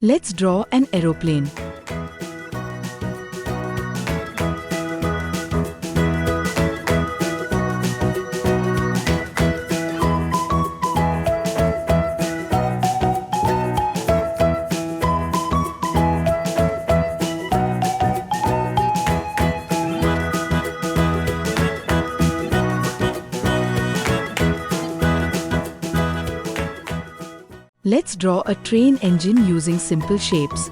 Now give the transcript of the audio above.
Let's draw an aeroplane. Let's draw a train engine using simple shapes.